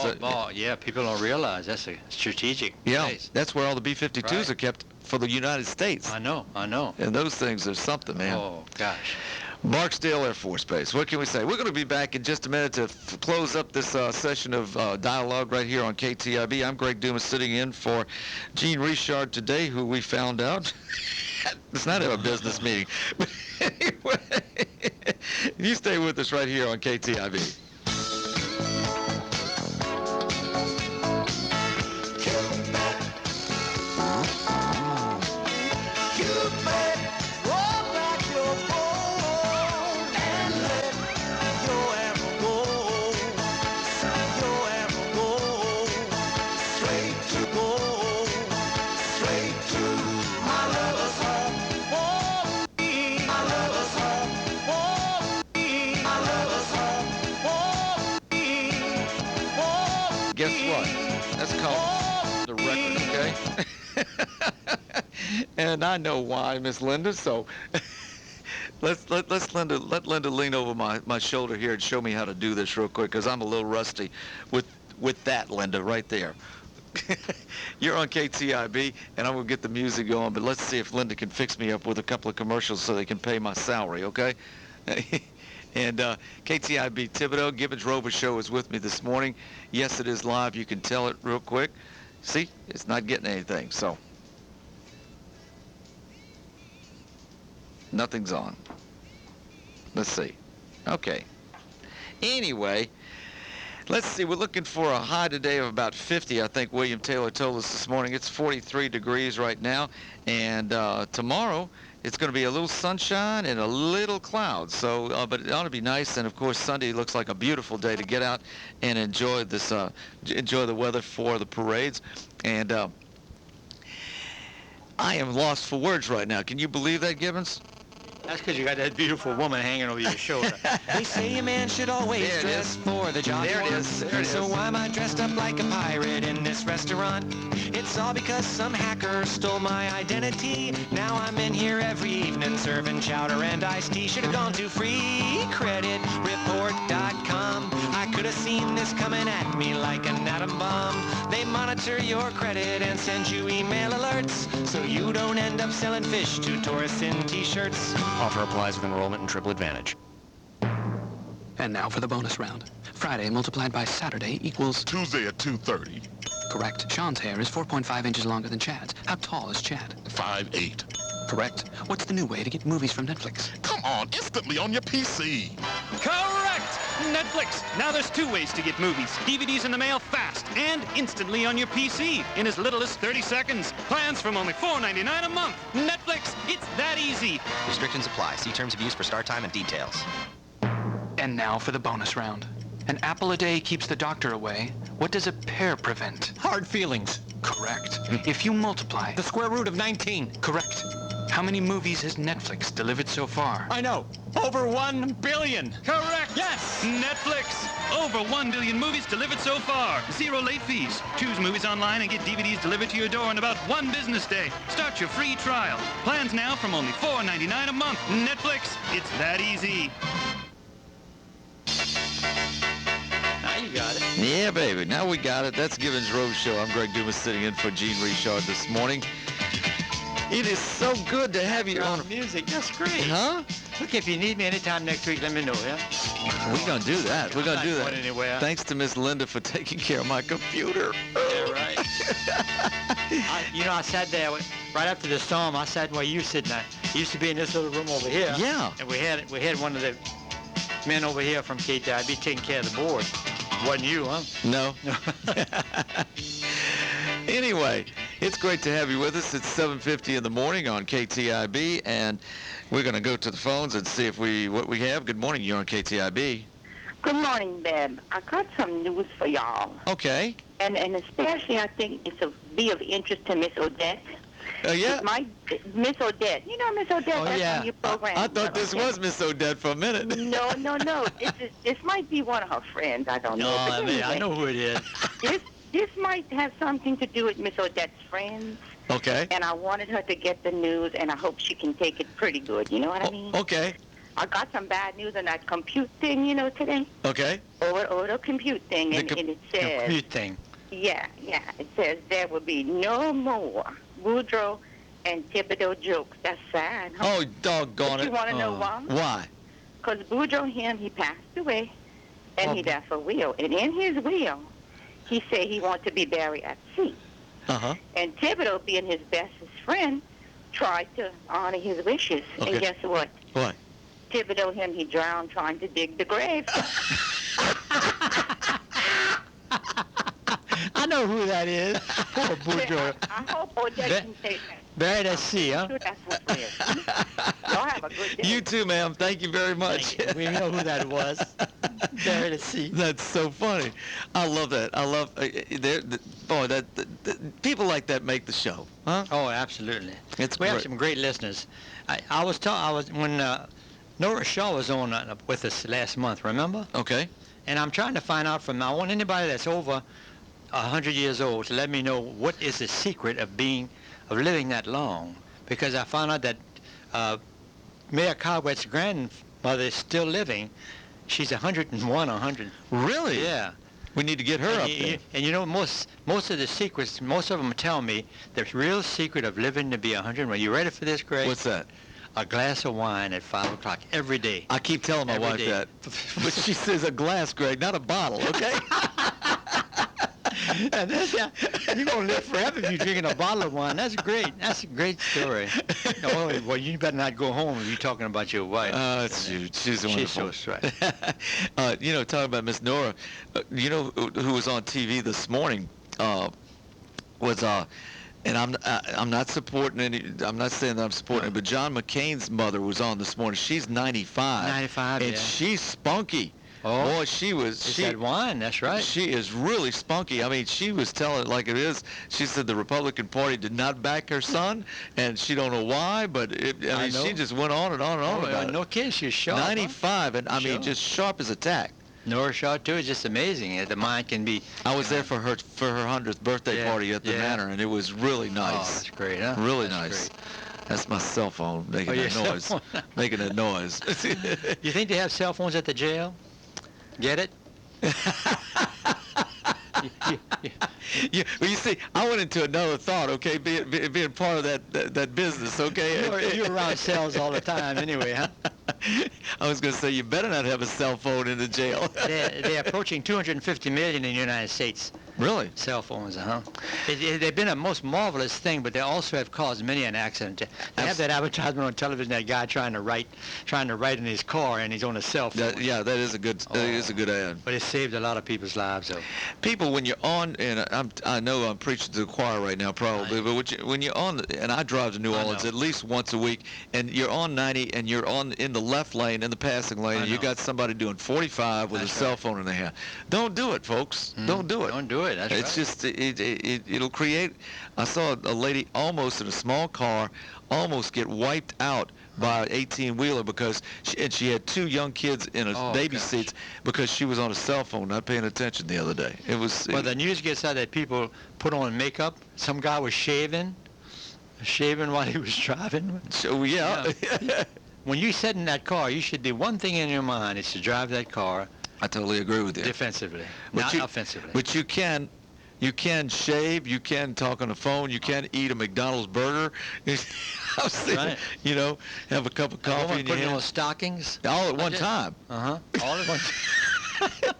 People don't realize that's a strategic place. That's where all the B-52s are kept for the United States. I know. And those things are something, man. Oh gosh. Barksdale Air Force Base. What can we say? We're going to be back in just a minute to close up this session of dialogue right here on KTIB. I'm Greg Dumas, sitting in for Gene Richard today, who we found out it's not a business meeting. But anyway, you stay with us right here on KTIB. Guess what? That's called the record, okay? And I know why, Miss Linda. So let Linda lean over my shoulder here and show me how to do this real quick, because I'm a little rusty with that, Linda, right there. You're on KTIB, and I'm gonna get the music going. But let's see if Linda can fix me up with a couple of commercials so they can pay my salary, okay? And KTIB Thibodeau, Gibbens Robichaux is with me this morning. Yes, it is live. You can tell it real quick. See, it's not getting anything, so. Nothing's on. Let's see. Okay. Anyway, let's see. We're looking for a high today of about 50, I think William Taylor told us this morning. It's 43 degrees right now. And tomorrow, it's going to be a little sunshine and a little cloud, so but it ought to be nice. And of course, Sunday looks like a beautiful day to get out and enjoy this, enjoy the weather for the parades. And I am lost for words right now. Can you believe that, Gibbons? That's because you got that beautiful woman hanging over your shoulder. They say a man should always dress for the job. There it is. There it is. So why am I dressed up like a pirate in this restaurant? It's all because some hacker stole my identity. Now I'm in here every evening serving chowder and iced tea. Should have gone to freecreditreport.com. I could have seen this coming at me like an atom bomb. They monitor your credit and send you email alerts, so you don't end up selling fish to tourists in t-shirts. Offer applies with enrollment and triple advantage. And now for the bonus round. Friday multiplied by Saturday equals... Tuesday at 2:30. Correct. Sean's hair is 4.5 inches longer than Chad's. How tall is Chad? 5'8". Correct. What's the new way to get movies from Netflix? Come on, instantly on your PC. Correct! Netflix. Now there's two ways to get movies. DVDs in the mail fast and instantly on your PC in as little as 30 seconds. Plans from only $4.99 a month. Netflix, it's that easy. Restrictions apply. See terms of use for start time and details. And now for the bonus round. An apple a day keeps the doctor away. What does a pear prevent? Hard feelings. Correct. If you multiply... The square root of 19. Correct. How many movies has Netflix delivered so far? I know. Over 1 billion. Correct! Yes! Netflix! Over 1 billion movies delivered so far. 0 late fees. Choose movies online and get DVDs delivered to your door in about 1 business day. Start your free trial. Plans now from only $4.99 a month. Netflix, it's that easy. Now you got it. Yeah, baby. Now we got it. That's Gibbens Robichaux. I'm Greg Dumas sitting in for Gene Richard this morning. It is so good to have you on. Music, that's great. Huh? Look, if you need me anytime next week, let me know, yeah? We're going to do that. We're going to do that. Going anywhere. Thanks to Miss Linda for taking care of my computer. Yeah, right. I sat there right after the storm. I sat where you sitting at. You used to be in this little room over here. Yeah. And we had one of the men over here from KTIB taking care of the board. Wasn't you, huh? No. Anyway, it's great to have you with us. It's 7:50 in the morning on KTIB, and we're going to go to the phones and see what we have. Good morning. You're on KTIB. Good morning, Deb. I got some news for y'all. Okay. And especially, I think it'll be of interest to Miss Odette. Yeah. Miss Odette. You know Miss Odette? Oh, That's yeah. on your program. I thought this was Miss Odette for a minute. No. This might be one of her friends. I don't know. No, But anyway, I know who it is. This might have something to do with Miss Odette's friends. Okay. And I wanted her to get the news, and I hope she can take it pretty good. You know what I mean? Okay. I got some bad news on that compute thing, today. Okay. Over the compute thing, and it says... Compute thing. Yeah. It says there will be no more Boudreaux and Thibodeau jokes. That's sad, huh? Oh, doggone it. You want to know why? Why? Because Boudreaux, he passed away, and he left a will. And in his will, he said he wanted to be buried at sea. Uh-huh. And Thibodeau, being his bestest friend, tried to honor his wishes. Okay. And guess what? What? Thibodeau, he drowned trying to dig the grave. I know who that is. Poor Boudreaux. I hope Odette can take that. Buried at sea, huh? I'm sure that's what it is. Y'all have a good day. You too, ma'am. Thank you very much. We know who that was. Buried at sea. That's so funny. I love that. I love people like that make the show, huh? Oh, absolutely. It's we have great. some great listeners. When Nora Shaw was on with us last month, remember? Okay. And I'm trying to find out I want anybody that's over 100 years old to let me know what is the secret of living that long, because I found out that Mayor Cowet's grandmother is still living. She's 101, 100. Really? Yeah. We need to get her up there. And most of the secrets, most of them tell me the real secret of living to be 100. Are you ready for this, Greg? What's that? A glass of wine at 5 o'clock every day. I keep telling my wife that, but she says a glass, Greg, not a bottle. Okay. And you're going to live forever if you're drinking a bottle of wine. That's great. That's a great story. No, well, you better not go home if you're talking about your wife. She's wonderful. She's so sweet. Talking about Miss Nora, who was on TV this morning was and I'm not supporting any. I'm not saying that I'm supporting it, but John McCain's mother was on this morning. She's 95. 95, and yeah. she's spunky. Oh, boy, she was. She had wine. That's right. She is really spunky. I mean, she was telling it like it is. She said the Republican Party did not back her son, and she don't know why. But she just went on and on and on about it. No kidding, she's sharp. 95, and I mean, just sharp as a tack. Nora Shaw too is just amazing. The mind can be. I was there for her 100th birthday party at the Manor, and it was really nice. Oh, that's great, huh? Really that's nice. Great. That's my cell phone making that noise. Making that noise. You think they have cell phones at the jail? Get it? Well, you see, I went into another thought, okay, being part of that business, okay? You're around cells all the time anyway, huh? I was going to say, you better not have a cell phone in the jail. They're approaching 250 million in the United States. Really? Cell phones, huh? They've been a most marvelous thing, but they also have caused many an accident. They have that advertisement on television, that guy trying to write in his car, and he's on a cell phone. That is a good ad. But it saved a lot of people's lives, though. People, when you're on, and I know I'm preaching to the choir right now, probably, but when you're on, and I drive to New Orleans at least once a week, and you're on 90, and you're in the left lane, in the passing lane, and you got somebody doing 45 with a cell phone in their hand. Don't do it, folks. Don't do it. Don't do do it. That's It's right. just it'll create. I saw a lady almost in a small car almost get wiped out by an 18-wheeler because she had two young kids in a baby seats because she was on a cell phone not paying attention the other day. It was. Well, the news gets out that people put on makeup. Some guy was shaving while he was driving. So yeah. When you sit in that car, you should do one thing in your mind: is to drive that car. I totally agree with you. Defensively, But not offensively. But you can shave, you can talk on the phone, you can eat a McDonald's burger. I've seen, Right. you know, have a cup of coffee in your putting on hand. stockings. All at one time. All at one time.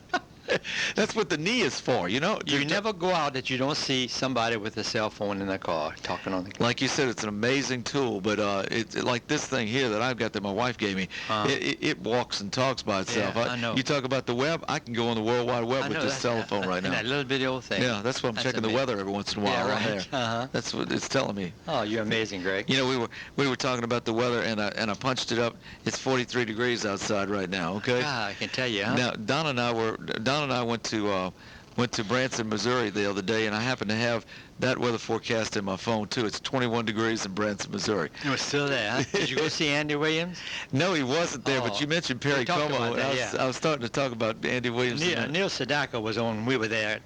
That's what the knee is for, you know. You never go out that you don't see somebody with a cell phone in their car talking on the car. Like you said, it's an amazing tool, but it's like this thing here that I've got that my wife gave me. It walks and talks by itself. Yeah, I know. You talk about the web, I can go on the World Wide Web with this telephone right now. That little video thing. Yeah, that's what I'm checking the weather every once in a while Yeah, on right. there. That's what it's telling me. Oh, you're amazing, Greg. You know, we were talking about the weather, and I punched it up. It's 43 degrees outside right now. Okay. Ah, I can tell you. Huh? Now Don and I went to Branson, Missouri the other day, and I happened to have that weather forecast in my phone too. It's 21 degrees in Branson, Missouri. It was still there. Huh? Did you go see Andy Williams? No, he wasn't there. But you mentioned Perry talked Como. about that, I was starting to talk about Andy Williams. Neil Sedaka was on. We were there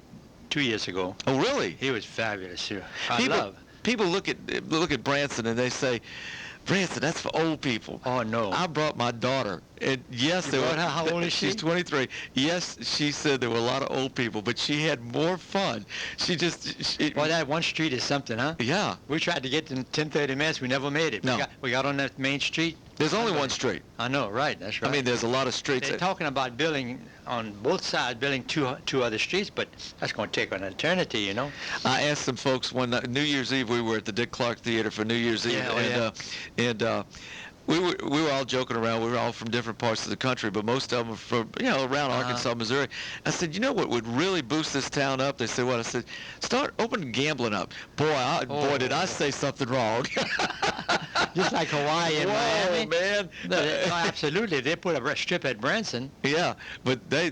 2 years ago. Oh, really? He was fabulous, sure. People look at Branson and they say, Branson, that's for old people. Oh, no. I brought my daughter. And yes, how old is she? She's 23. Yes, she said there were a lot of old people, but she had more fun. Well, that one street is something, huh? Yeah. We tried to get in 10-30 minutes. We never made it. No. We got on that main street. There's only one street. I know, right. That's right. I mean, there's a lot of streets. They're talking about building on both sides, building two other streets, but that's going to take an eternity, you know. I asked some folks when New Year's Eve we were at the Dick Clark Theater for New Year's Eve, and we were all joking around. We were all from different parts of the country, but most of them were from around Arkansas, Missouri. I said, you know what would really boost this town up? They said, what? I said, start opening gambling up. Boy, did I say something wrong. Just like Hawaii and Miami. Man. Absolutely. They put a strip at Branson. Yeah, but they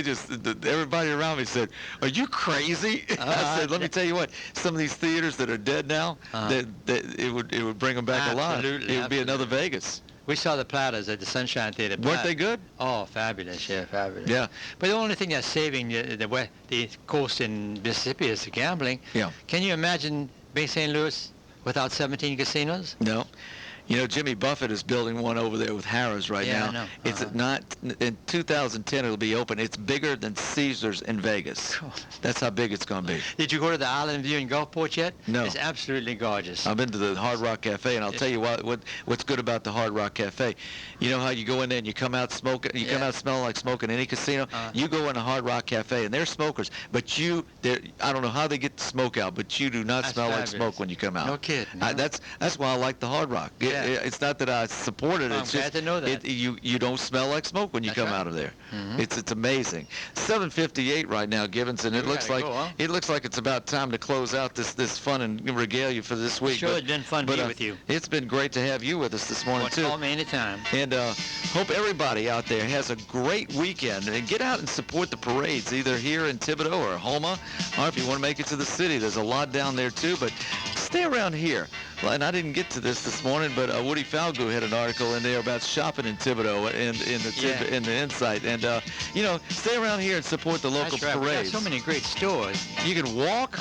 just, everybody around me said, are you crazy? I said, let me tell you what, some of these theaters that are dead now, it would bring them back alive. It would be another Vegas. We saw the Platters at the Sunshine Theater. Weren't they good? Oh, fabulous, yeah, fabulous. Yeah. But the only thing that's saving the coast in Mississippi is the gambling. Yeah. Can you imagine being St. Louis without 17 casinos? No. You know, Jimmy Buffett is building one over there with Harrah's right now. I know. It's not, in 2010 it'll be open. It's bigger than Caesars in Vegas. That's how big it's going to be. Did you go to the Island View in Gulfport yet? No. It's absolutely gorgeous. I've been to the Hard Rock Cafe, and I'll tell you what's good about the Hard Rock Cafe. You know how you go in there and you come out smoking, come out smelling like smoking any casino? You go in a Hard Rock Cafe, and they're smokers, but I don't know how they get the smoke out, but you do not smell like smoke when you come out. No kidding. No. That's why I like the Hard Rock. It's not that I support it. I'm glad to know that. You don't smell like smoke when you come out of there. Mm-hmm. It's amazing. 7:58 right now, Gibbons, and it looks like it's about time to close out this fun and regalia for this week. Sure, it's been fun being with you. It's been great to have you with us this morning too. Call me anytime. And hope everybody out there has a great weekend and get out and support the parades, either here in Thibodaux or Houma, or if you want to make it to the city. There's a lot down there too, but stay around here. And I didn't get to this morning, but Woody Falgout had an article in there about shopping in Thibodaux in the Insight. And, stay around here and support the local That's right. We got parades. so many great stores. You can walk,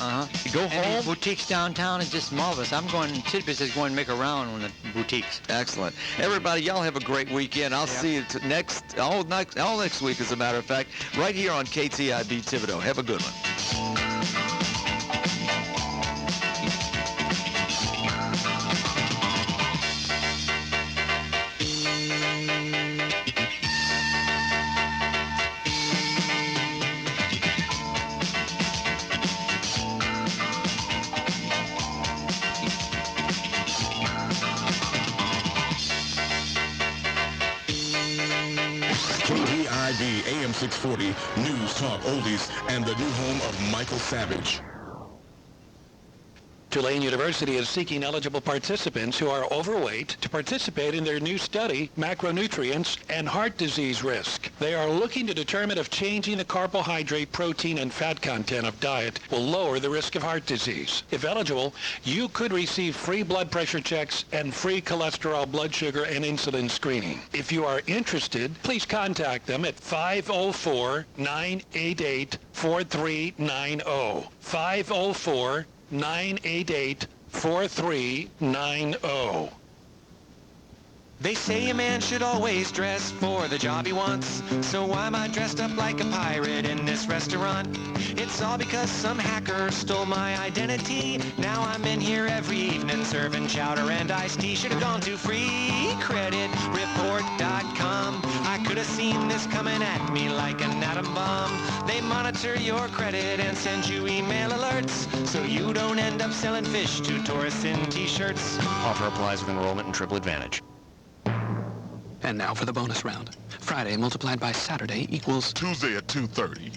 go home. The boutiques downtown is just marvelous. I'm going, Tidbits is going to make a round on the boutiques. Excellent. Everybody, y'all have a great weekend. I'll see you all next week, as a matter of fact, right here on KTIB Thibodaux. Have a good one. KTIB-AM 640, News Talk Oldies, and the new home of Michael Savage. Tulane University is seeking eligible participants who are overweight to participate in their new study, Macronutrients and Heart Disease Risk. They are looking to determine if changing the carbohydrate, protein, and fat content of diet will lower the risk of heart disease. If eligible, you could receive free blood pressure checks and free cholesterol, blood sugar, and insulin screening. If you are interested, please contact them at 504-988-4390. 504-988-4390. They say a man should always dress for the job he wants. So why am I dressed up like a pirate in this restaurant? It's all because some hacker stole my identity. Now I'm in here every evening serving chowder and iced tea. Should have gone to freecreditreport.com. I could have seen this coming at me like an atom bomb. They monitor your credit and send you email alerts, so you don't end up selling fish to tourists in t-shirts. Offer applies with enrollment and triple advantage. And now for the bonus round. Friday multiplied by Saturday equals... Tuesday at 2:30.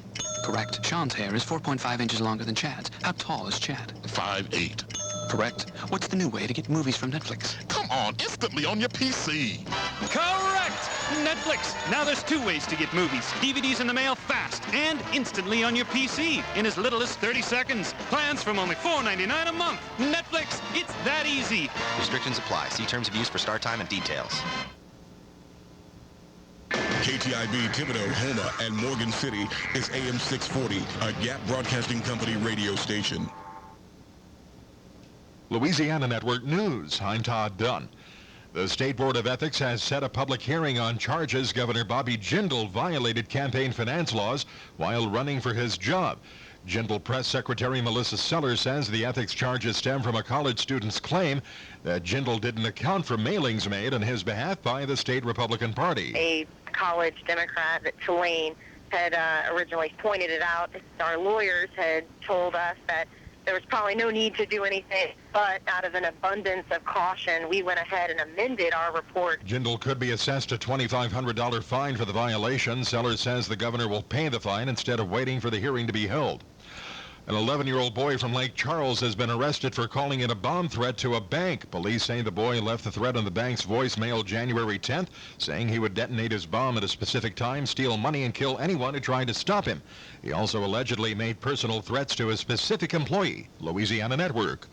Correct. Sean's hair is 4.5 inches longer than Chad's. How tall is Chad? 5'8". Correct. What's the new way to get movies from Netflix? Come on, instantly on your PC. Correct! Netflix. Now there's 2 ways to get movies. DVDs in the mail fast and instantly on your PC in as little as 30 seconds. Plans from only $4.99 a month. Netflix, it's that easy. Restrictions apply. See terms of use for start time and details. KTIB Thibodeau, Houma, and Morgan City is AM 640, a Gap Broadcasting Company radio station. Louisiana Network News. I'm Todd Dunn. The State Board of Ethics has set a public hearing on charges Governor Bobby Jindal violated campaign finance laws while running for his job. Jindal Press Secretary Melissa Sellers says the ethics charges stem from a college student's claim that Jindal didn't account for mailings made on his behalf by the state Republican Party. A college Democrat at Tulane had originally pointed it out. Our lawyers had told us that there was probably no need to do anything, but out of an abundance of caution, we went ahead and amended our report. Jindal could be assessed a $2,500 fine for the violation. Sellers says the governor will pay the fine instead of waiting for the hearing to be held. An 11-year-old boy from Lake Charles has been arrested for calling in a bomb threat to a bank. Police say the boy left the threat on the bank's voicemail January 10th, saying he would detonate his bomb at a specific time, steal money, and kill anyone who tried to stop him. He also allegedly made personal threats to a specific employee. Louisiana Network.